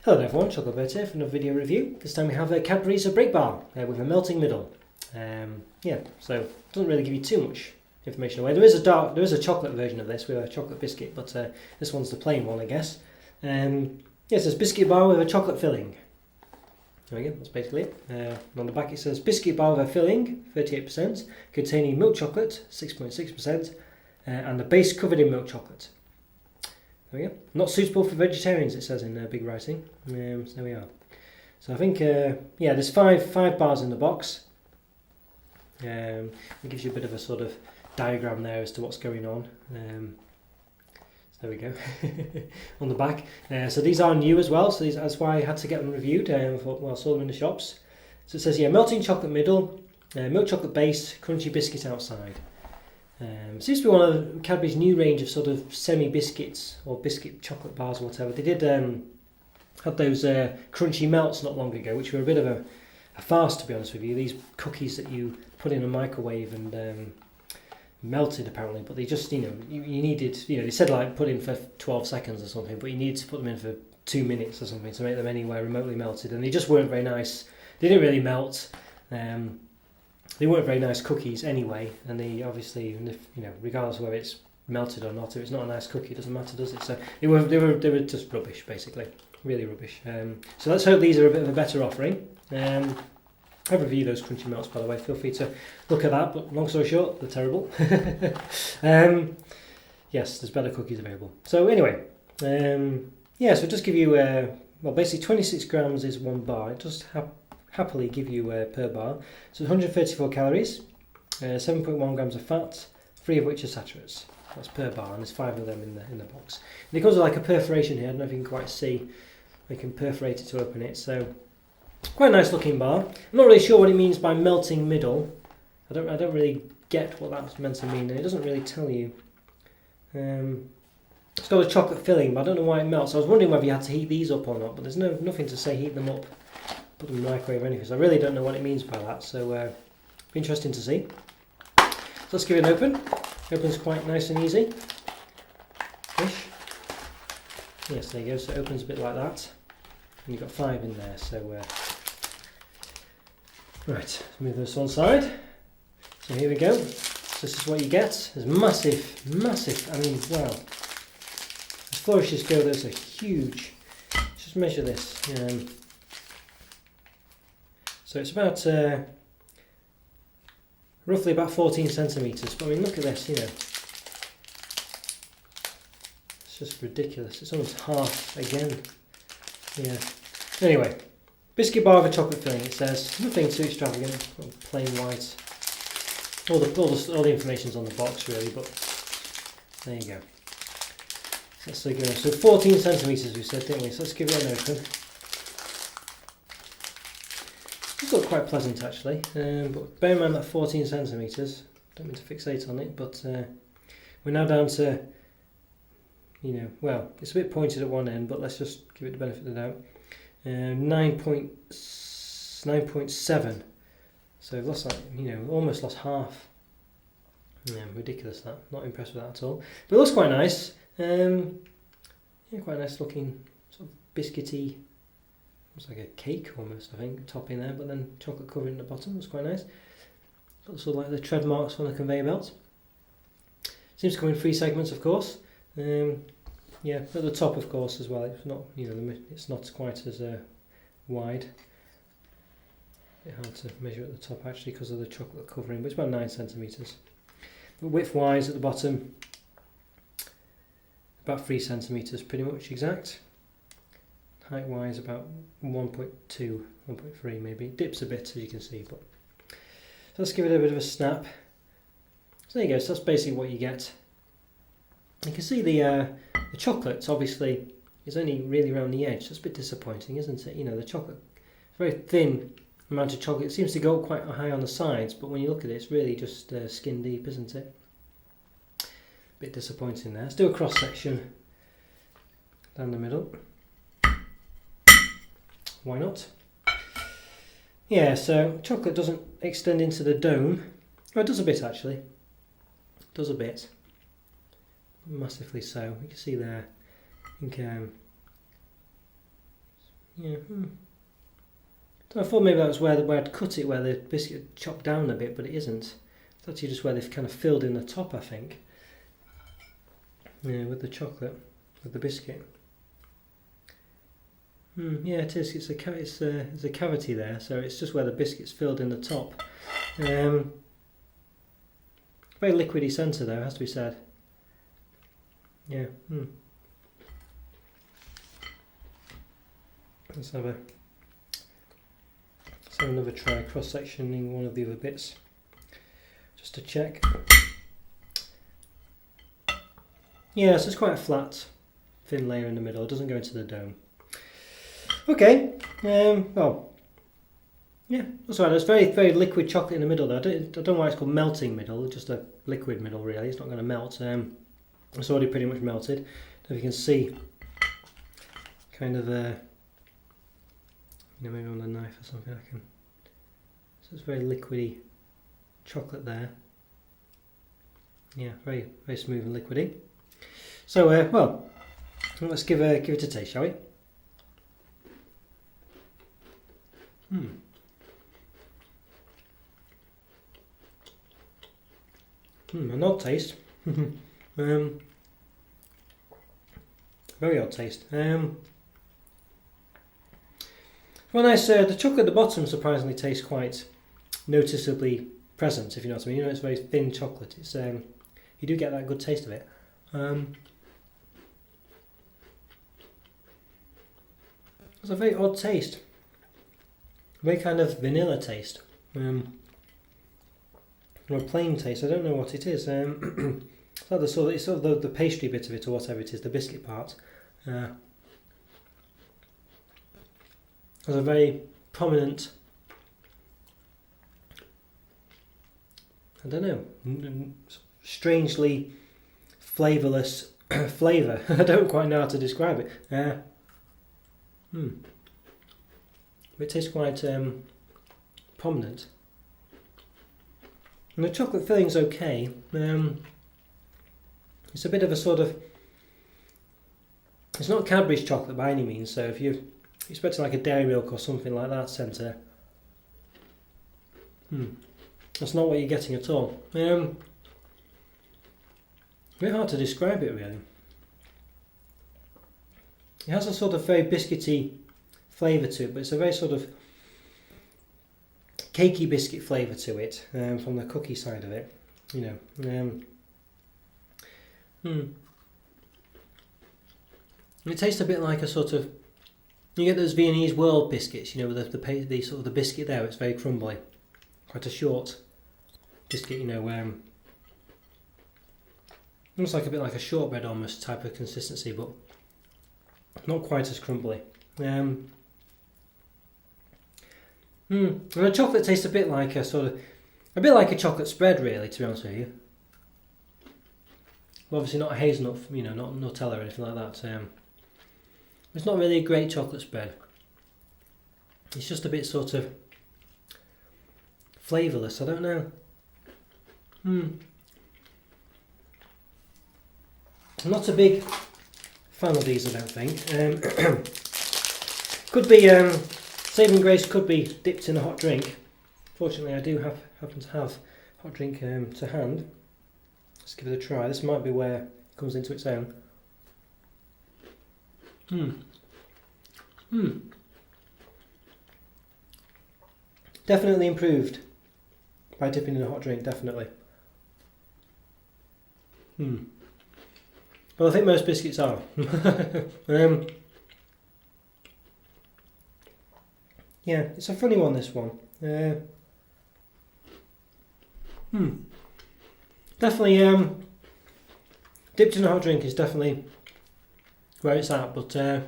Hello everyone, Chocolo Roberto here for another video review. This time we have a Cadbury's Brick Bar with a melting middle. So it doesn't really give you too much information away. There is a chocolate version of this with a chocolate biscuit, but this one's the plain one, I guess. It says biscuit bar with a chocolate filling. There we go, that's basically it. On the back it says biscuit bar with a filling, 38%, containing milk chocolate, 6.6%, and the base covered in milk chocolate. There we go. Not suitable for vegetarians, it says in big writing. So there we are. So I think, there's five bars in the box. It gives you a bit of a sort of diagram there as to what's going on. So there we go. On the back. So these are new as well, so that's why I had to get them reviewed. I saw them in the shops. So it says here, melting chocolate middle, milk chocolate base, crunchy biscuit outside. Seems to be one of Cadbury's new range of sort of semi-biscuits or biscuit chocolate bars or whatever. They did had those crunchy melts not long ago, which were a bit of a farce, to be honest with you. These cookies that you put in a microwave and melted apparently, but they just, you needed, they said like put in for 12 seconds or something, but you needed to put them in for 2 minutes or something to make them anywhere remotely melted, and they just weren't very nice. They didn't really melt. They weren't very nice cookies anyway, and they obviously, regardless of whether it's melted or not, if it's not a nice cookie, it doesn't matter, does it? So they were just rubbish, basically, really rubbish. So let's hope these are a bit of a better offering. I've reviewed those crunchy melts, by the way. Feel free to look at that. But long story short, they're terrible. Yes, there's better cookies available. So anyway, so just give you basically 26 grams is one bar. It does happily give you per bar. So 134 calories, 7.1 grams of fat, 3 of which are saturates. That's per bar, and there's 5 of them in the box. And it comes with like a perforation here. I don't know if you can quite see. We can perforate it to open it. So quite a nice looking bar. I'm not really sure what it means by melting middle. I don't really get what that's meant to mean, and it doesn't really tell you. It's got a chocolate filling, but I don't know why it melts. I was wondering whether you had to heat these up or not, but there's nothing to say heat them up, put them in the microwave or anything, so I really don't know what it means by that, so be interesting to see. So let's give it an open. It opens quite nice and easy. Ish. Yes, there you go, so it opens a bit like that. And you've got 5 in there, so right, let's move this one side. So here we go. So this is what you get. There's massive, I mean, wow. As flourishes go, those are huge. Let's just measure this. So it's about roughly about 14 centimetres. But I mean, look at this, It's just ridiculous. It's almost half again. Yeah. Anyway, biscuit bar with a chocolate filling. It says nothing too extravagant, plain white. All the information's on the box really, but there you go. Let's go. So 14 centimetres we said, didn't we? So let's give it an open. It's got quite pleasant actually, but bear in mind that 14 centimetres. Don't mean to fixate on it, but we're now down to, it's a bit pointed at one end, but let's just give it the benefit of the doubt. 9.7. So I've lost almost lost half. Yeah, ridiculous that. Not impressed with that at all. But it looks quite nice. Quite nice looking, sort of biscuity. Looks like a cake almost, I think, top in there, but then chocolate covering at the bottom. Looks quite nice. Got sort of like the tread marks on the conveyor belt. Seems to come in 3 segments, of course. At the top, of course, as well. It's not, it's not quite as wide. A bit hard to measure at the top actually because of the chocolate covering, but it's about 9 centimetres. But width-wise at the bottom, about 3 centimetres, pretty much exact. Height-wise, about 1.2, 1.3 maybe. It dips a bit, as you can see, but so let's give it a bit of a snap. So there you go. So that's basically what you get. You can see the chocolate obviously is only really around the edge. That's a bit disappointing, isn't it? The chocolate, it's very thin amount of chocolate. It seems to go quite high on the sides, but when you look at it, it's really just skin deep, isn't it? Bit disappointing there. Let's do a cross section down the middle. Why not? Yeah, so chocolate doesn't extend into the dome. Oh, it does a bit actually. It does a bit. Massively so. You can see there. I think Yeah. So I thought maybe that was where I'd cut it, where the biscuit chopped down a bit, but it isn't. It's actually just where they've kind of filled in the top, I think. Yeah, with the chocolate, with the biscuit. Yeah, it is. It's a cavity there, so it's just where the biscuit's filled in the top. Very liquidy centre though, has to be said. Yeah. Let's have another try cross-sectioning one of the other bits, just to check. Yeah, so it's quite a flat, thin layer in the middle. It doesn't go into the dome. Okay. Well, yeah, that's right. There's very, very liquid chocolate in the middle though. I don't know why it's called melting middle. It's just a liquid middle really. It's not going to melt. It's already pretty much melted. If you can see, kind of maybe on the knife or something I can. So it's very liquidy chocolate there. Yeah, very, very smooth and liquidy. So well, let's give it a taste, shall we? An odd taste. Very odd taste. When I say the chocolate at the bottom surprisingly tastes quite noticeably present, if you know what I mean. You know, it's very thin chocolate. It's you do get that good taste of it. It's a very odd taste. Very kind of vanilla taste. Or a plain taste. I don't know what it is. It's like it's sort of the pastry bit of it, or whatever it is, the biscuit part. There's a very prominent, I don't know, strangely flavourless flavour. I don't quite know how to describe it. It tastes quite prominent. And the chocolate filling's okay. It's a bit of a sort of, it's not Cadbury's chocolate by any means, so if you're expecting like a dairy milk or something like that centre, that's not what you're getting at all. A bit hard to describe it really. It has a sort of very biscuity flavour to it, but it's a very sort of cakey biscuit flavour to it, from the cookie side of it, you know. It tastes a bit like a sort of, you get those Viennese World biscuits, you know, with the sort of the biscuit there. It's very crumbly, quite a short biscuit, you know, almost like a bit like a shortbread almost type of consistency, but not quite as crumbly. And the chocolate tastes a bit like a chocolate spread, really, to be honest with you. Well, obviously not a hazelnut, you know, not Nutella or anything like that. It's not really a great chocolate spread. It's just a bit sort of flavourless. I don't know. I'm not a big fan of these, I don't think. Could be saving grace. Could be dipped in a hot drink. Fortunately, I do happen to have hot drink to hand. Let's give it a try. This might be where it comes into its own. Definitely improved by dipping in a hot drink, definitely. Well, I think most biscuits are. Yeah, it's a funny one, this one. Definitely, dipped in a hot drink is definitely where it's at, but I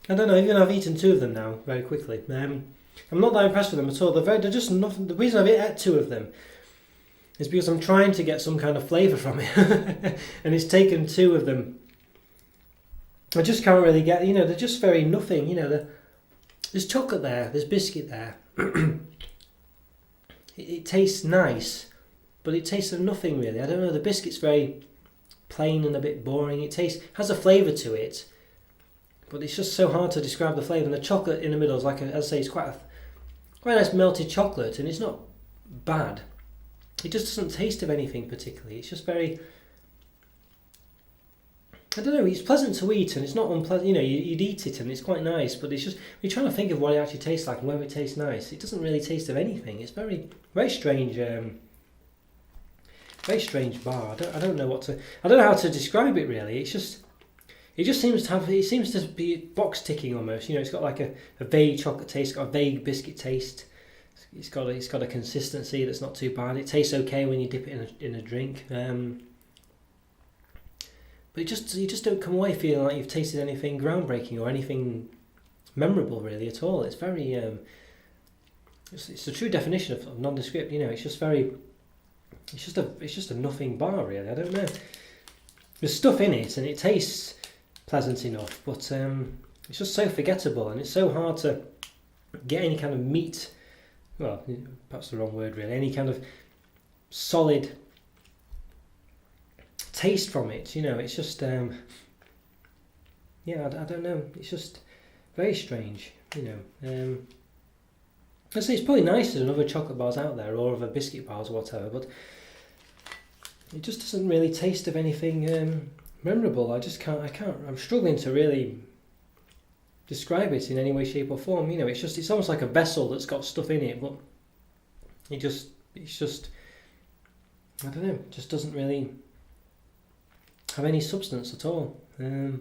don't know, even I've eaten two of them now very quickly. I'm not that impressed with them at all. They're just nothing. The reason I've ate two of them is because I'm trying to get some kind of flavour from it, and it's taken two of them. I just can't really get, you know, they're just very nothing, you know. There's chocolate there, there's biscuit there. It tastes nice, but it tastes of nothing really. I don't know, the biscuit's very plain and a bit boring. It has a flavour to it, but it's just so hard to describe the flavour. And the chocolate in the middle is like, as I say, it's quite a nice melted chocolate, and it's not bad. It just doesn't taste of anything particularly. It's just very, I don't know, it's pleasant to eat and it's not unpleasant. You know, you'd eat it and it's quite nice, but it's just, you're trying to think of what it actually tastes like and whether it tastes nice. It doesn't really taste of anything. It's very, very strange bar. I don't know how to describe it really. It just seems to be box ticking almost. You know, it's got like a vague chocolate taste, it's got a vague biscuit taste. It's got a consistency that's not too bad. It tastes okay when you dip it in a drink. But you just don't come away feeling like you've tasted anything groundbreaking or anything memorable really at all. It's very it's the true definition of nondescript. You know, it's just a nothing bar really. I don't know. There's stuff in it and it tastes pleasant enough, but it's just so forgettable and it's so hard to get any kind of meat. Well, perhaps the wrong word really. Any kind of solid taste from it, you know. It's just I don't know, it's just very strange, you know. I say it's probably nicer than other chocolate bars out there or other biscuit bars or whatever, but it just doesn't really taste of anything memorable. I'm struggling to really describe it in any way, shape or form. You know, it's almost like a vessel that's got stuff in it, but it's just I don't know, just doesn't really have any substance at all. I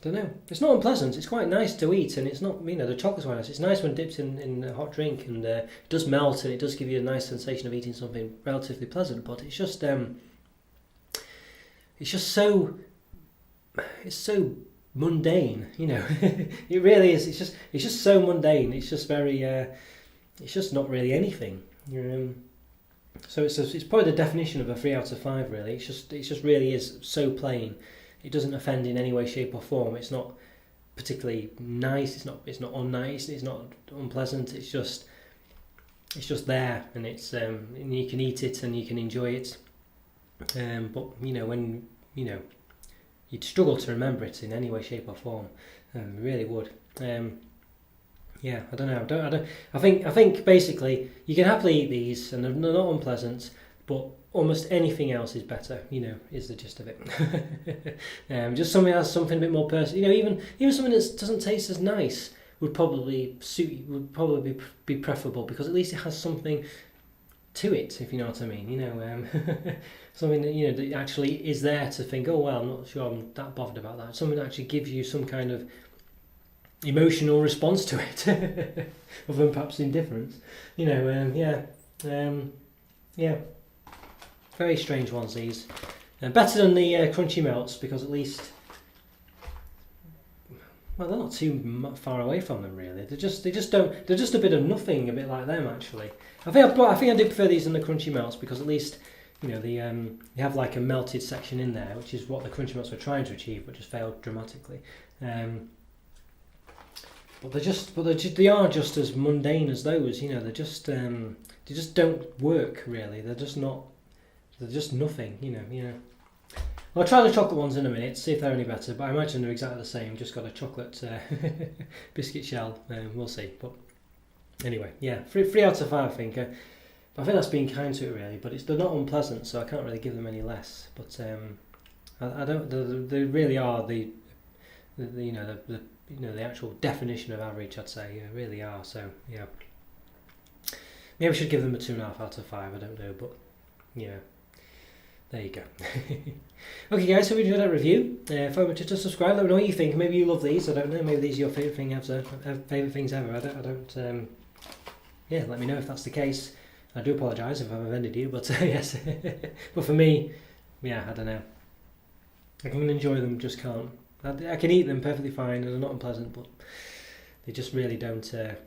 don't know. It's not unpleasant. It's quite nice to eat, and it's not, you know, the chocolate's quite nice. It's nice when dipped in a hot drink, and it does melt, and it does give you a nice sensation of eating something relatively pleasant. But it's just so mundane, you know. It really is. It's just so mundane. It's just very. It's just not really anything. So it's probably the definition of a 3 out of 5 really. It just really is so plain. It doesn't offend in any way, shape or form. It's not particularly nice. It's not unnice. It's not unpleasant. It's just there, and it's and you can eat it and you can enjoy it. But you know, when you know, you'd struggle to remember it in any way, shape or form. You really would. Yeah, I don't know. I think basically you can happily eat these, and they're not unpleasant, but almost anything else is better. You know, is the gist of it. Just something else, something a bit more personal. You know, even something that doesn't taste as nice would probably be preferable, because at least it has something to it, if you know what I mean. You know, something that, you know, that actually is there to think, oh well, I'm not sure I'm that bothered about that. Something that actually gives you some kind of emotional response to it, other than perhaps indifference. You know, yeah. Very strange ones these. Better than the crunchy melts, because at least, well, they're not too far away from them really. They're just a bit of nothing, a bit like them actually. I think I do prefer these than the crunchy melts, because at least, you know, you have like a melted section in there, which is what the crunchy melts were trying to achieve, but just failed dramatically. But they are just as mundane as those. You know, they just don't work really. They're just nothing. You know. I'll try the chocolate ones in a minute, see if they're any better. But I imagine they're exactly the same. Just got a chocolate biscuit shell. We'll see. But anyway, yeah, 3 out of 5 I think. But I think that's being kind to it really. But they're not unpleasant, so I can't really give them any less. But I don't. They really are the the actual definition of average, I'd say. Really are. So yeah, maybe I should give them a 2.5 out of 5. I don't know, but yeah, there you go. Okay guys, so we enjoyed that review. If I were to subscribe, let me know what you think. Maybe you love these, I don't know. Maybe these are your favourite things ever. I don't yeah, let me know if that's the case. I do apologise if I've offended you, but yes. But for me, yeah, I don't know. I can enjoy them, just can't. I can eat them perfectly fine, and they're not unpleasant, but they just really don't. They're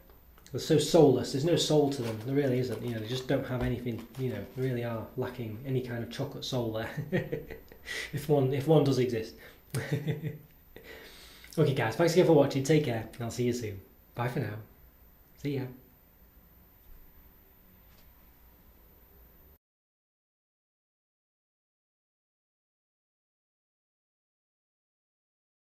so soulless. There's no soul to them. There really isn't. You know, they just don't have anything. You know, they really are lacking any kind of chocolate soul there. if one does exist. Okay, guys. Thanks again for watching. Take care, and I'll see you soon. Bye for now. See ya.